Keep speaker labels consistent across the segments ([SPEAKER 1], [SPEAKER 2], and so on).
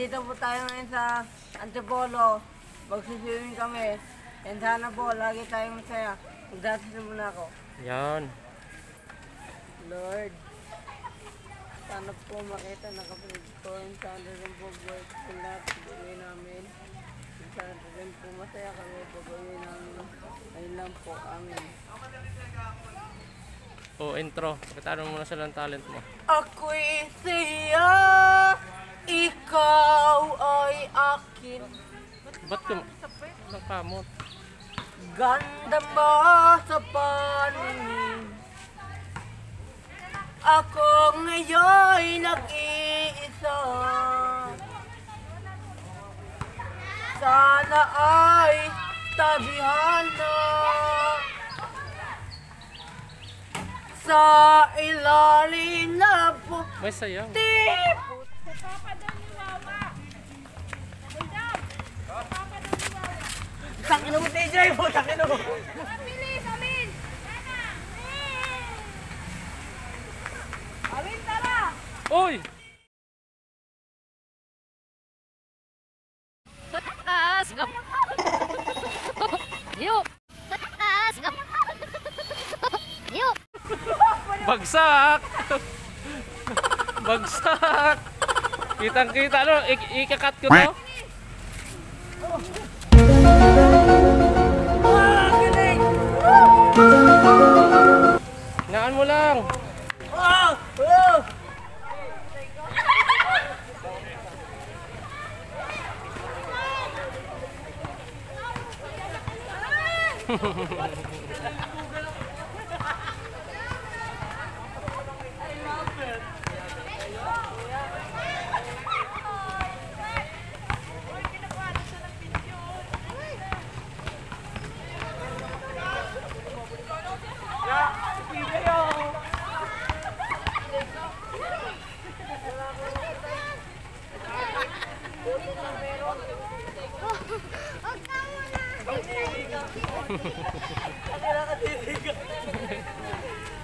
[SPEAKER 1] Nandito po tayo ngayon sa Antipolo. Magsiswimming kami. And sana po, lagi tayong masaya. Magdasal muna ako.
[SPEAKER 2] Yan.
[SPEAKER 1] Lord, sana po makita na kapatid ko. And sana rin po buhay ko lahat. Pag-uwi namin. And sana rin po masaya kami. Pag-uwi namin. Ayun lang po. Amen.
[SPEAKER 2] O, intro. Pakitano muna sila ng talent mo.
[SPEAKER 1] Ako'y siya, ikaw ay akin.
[SPEAKER 2] Ba't ka nagkamot?
[SPEAKER 1] Ganda mo sa paningin. Ako ngayon nag-iisa. Sana ay tabihan na sa ilalim na po.
[SPEAKER 2] May sayaw.
[SPEAKER 1] Takin mo, TJ mo, takin mo.
[SPEAKER 3] Bilis, Amin! Amin, tara!
[SPEAKER 2] Uy! Bagsak! Bagsak! Kitang-kita, ano? Ikakat ko to? Naan mo lang!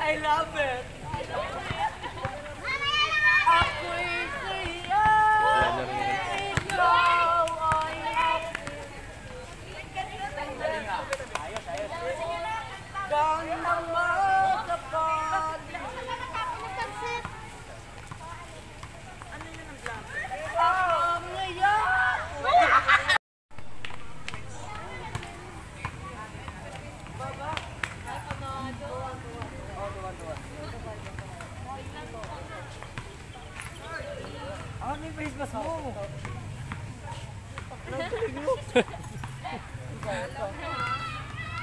[SPEAKER 1] I love it. Ako'y siya, ikaw ay ganda mo sa paningin. Ako ngayon. Ano yung face mask mo?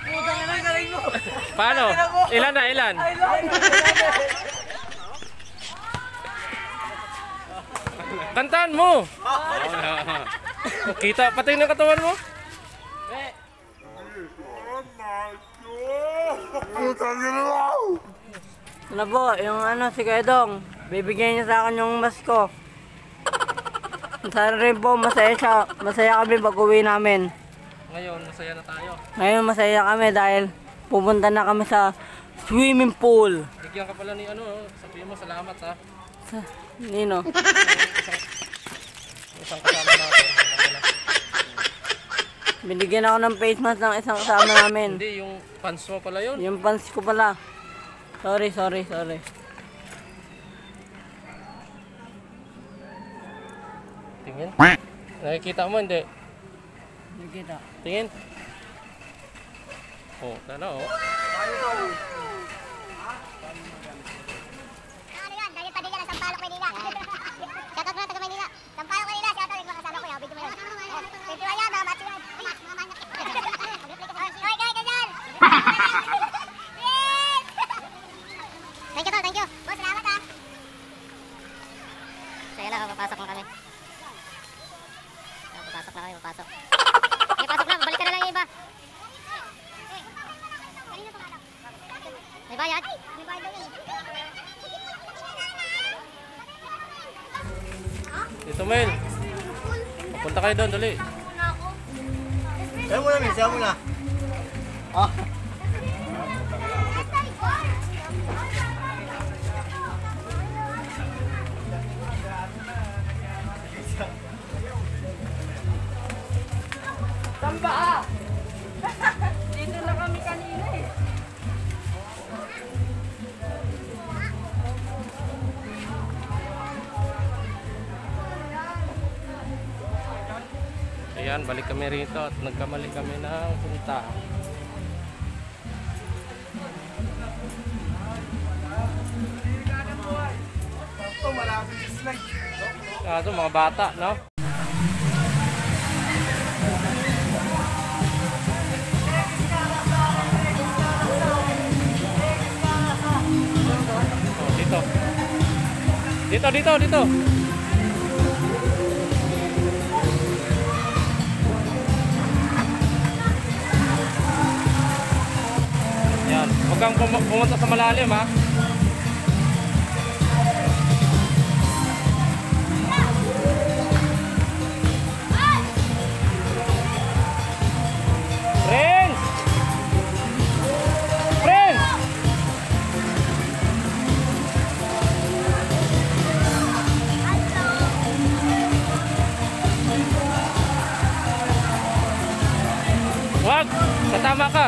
[SPEAKER 1] Putang ina, galing mo!
[SPEAKER 2] Paano? Ilan na, ilan?
[SPEAKER 1] I love it!
[SPEAKER 2] Kantaan mo! Kita, pati ng katawan mo?
[SPEAKER 1] Ano po, yung ano, si Kedong, bibigyan niya sa akin yung mask ko. Sana rin po, masaya kami pag uwi namin.
[SPEAKER 2] Ngayon, masaya na tayo.
[SPEAKER 1] Ngayon masaya kami dahil pupunta na kami sa swimming pool.
[SPEAKER 2] Bigyan ka pala ni ano, sabihin mo salamat ha.
[SPEAKER 1] Nino?
[SPEAKER 2] Isang kasama natin.
[SPEAKER 1] Binigyan ako ng face mask ng isang kasama namin.
[SPEAKER 2] Hindi, yung pants mo pala yun.
[SPEAKER 1] Yung pants ko pala. Sorry.
[SPEAKER 2] Tingin. Nakikita mo, hindi?
[SPEAKER 1] Nakikita.
[SPEAKER 2] Tingin. Oh, sana oh.
[SPEAKER 3] Thank you. Boss, salamat ha. Saya lang, papasok na kami. Papasok na kami, papasok. Okay, pasok na, balik ka na lang yung iba. May bayad? May bayad daw yun.
[SPEAKER 2] Dito, Mel. Papunta kayo doon, dali.
[SPEAKER 4] Sayo muna, Mel. Sayo muna. Ah.
[SPEAKER 1] ng baha. Dito na kami kanina eh.
[SPEAKER 2] Ayan, balik kami rito at nagkamali kami ng punta. Ito mga bata, no? Oh, dito. Dito. Yan, huwag kang pumunta sa malalim, ha? Friends! Friends! Wag! Tatama ka!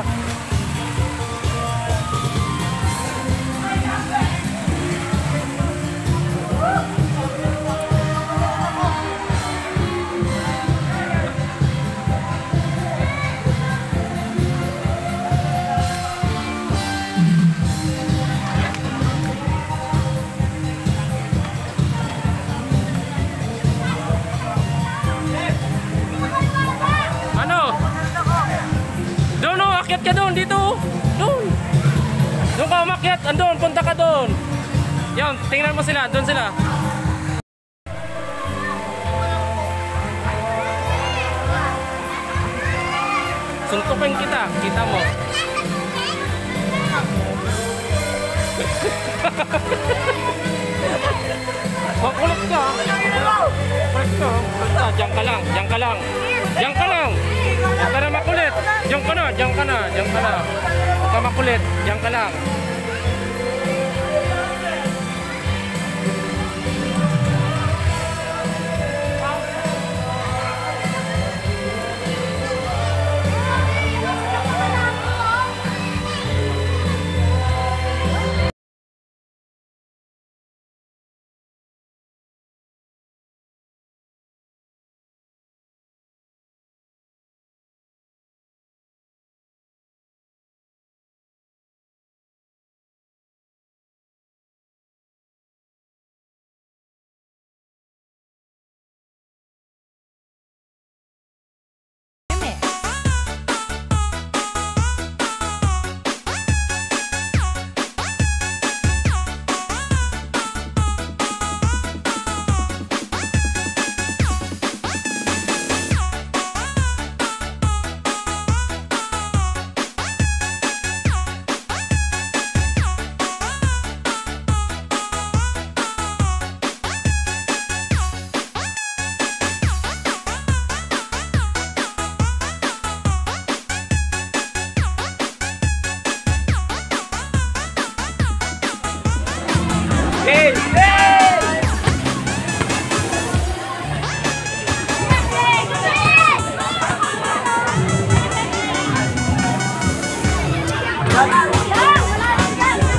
[SPEAKER 2] Akyat ka doon, dito. Doon. Doon ka umakyat. Andun, punta ka doon. Yan, tingnan mo sila. Doon sila. Suntukin kita. Kita mo. Makulit ka. Makulit ka. Diyan ka lang. Diyan ka lang. Diyan ka lang. Huwag ka na makulit. Diyan ka na. Diyan ka na. Diyan ka na. Huwag ka makulit. Diyan ka lang.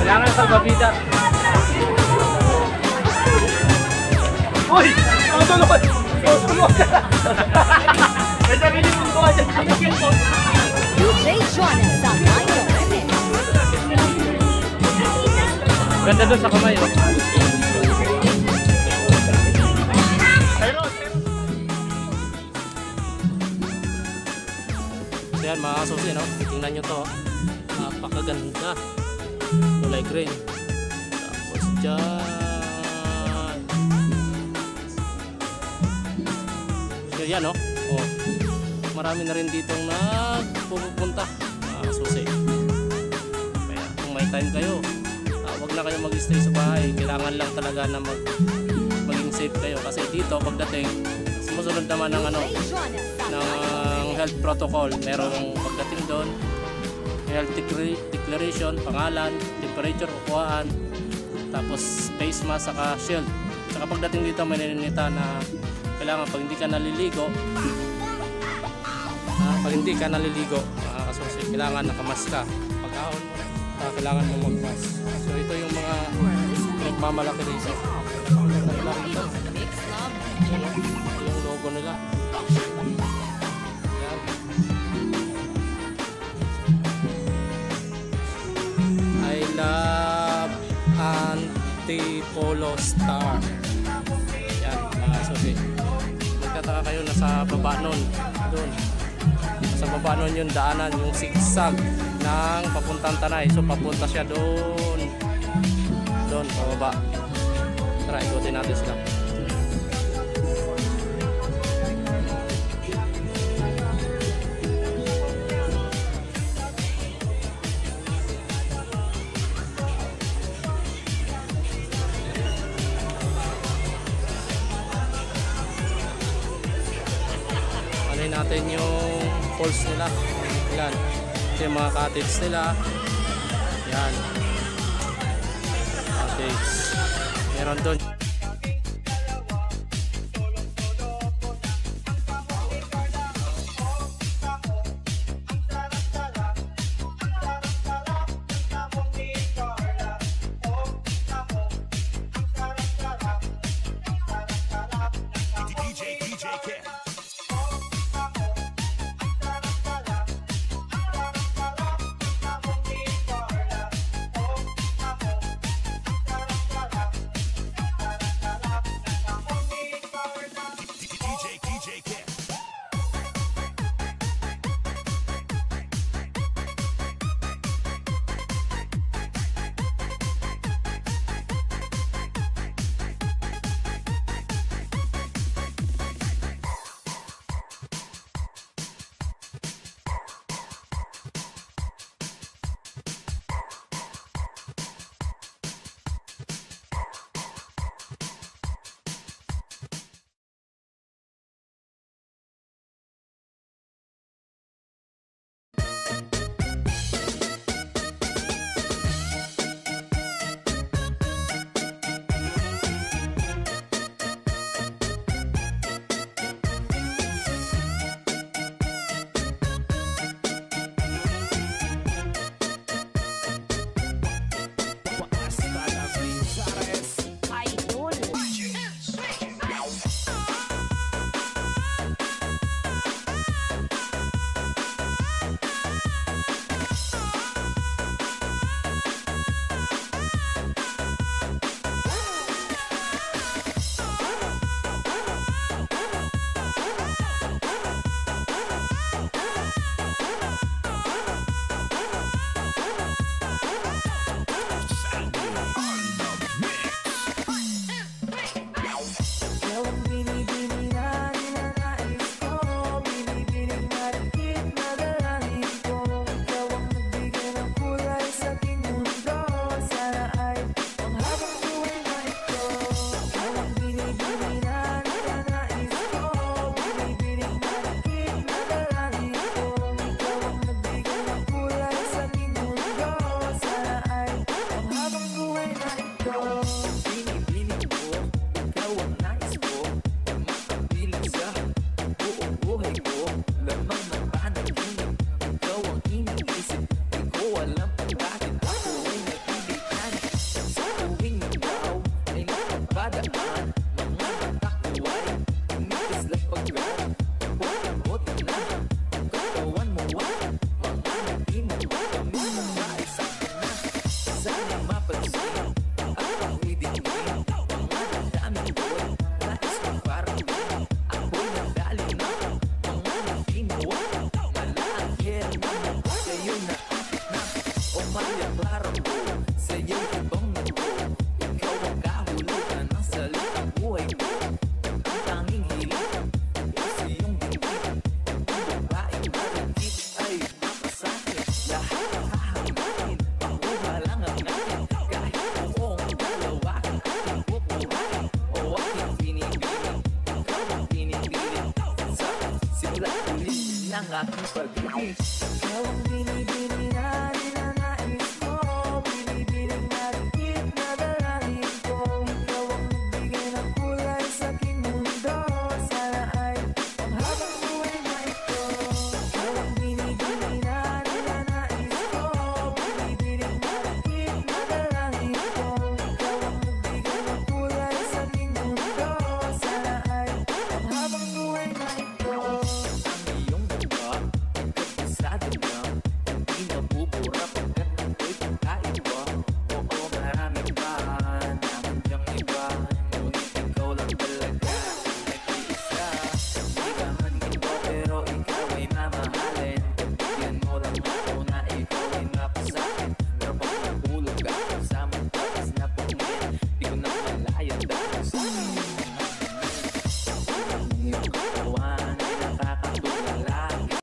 [SPEAKER 2] Kailangan salbabida.
[SPEAKER 4] Uy! Susunod! Susunod! May sarili mong gawa dyan.
[SPEAKER 5] DJ Jonas sa Mayo Remix.
[SPEAKER 2] Ganda doon sa kamay. Oh. So yan mga kasusi, no? Tingnan nyo to. Napakaganda. Kulay green. Tapos dyan. So yan, no? Oh. Marami na rin ditong nagpupunta. Mga kasusi. Kaya kung may time kayo, wag na kayo mag-stay sa bahay. Kailangan lang talaga na maging safe kayo. Kasi dito pagdating, sumusunod naman ng ng health protocol. Merong pagdating doon, health declaration, pangalan, temperature kukuhaan, tapos face mask, saka shield. Saka pagdating dito may naninita na kailangan pag hindi ka naliligo, pag pag hindi ka naliligo, mga kasusi, kailangan nakamas ka. Pag ahon mo, kailangan mo magmas. So ito yung mga nagmamalaki dito. Ito yung logo nila. Yan. I love Antipolo Star. Yan, mga kasusi. Nagtataka kayo, nasa baba nun, doon. Sa baba nun yung daanan, yung zigzag ng papuntang Tanay. So papunta siya doon, pababa. Tara, ikutin natin sila. Ano natin yung falls nila. Yan. Ito yung mga cottage nila. Yan. Cottage. Meron doon.
[SPEAKER 6] Ang aking pag-ibig, ikaw ang binibini na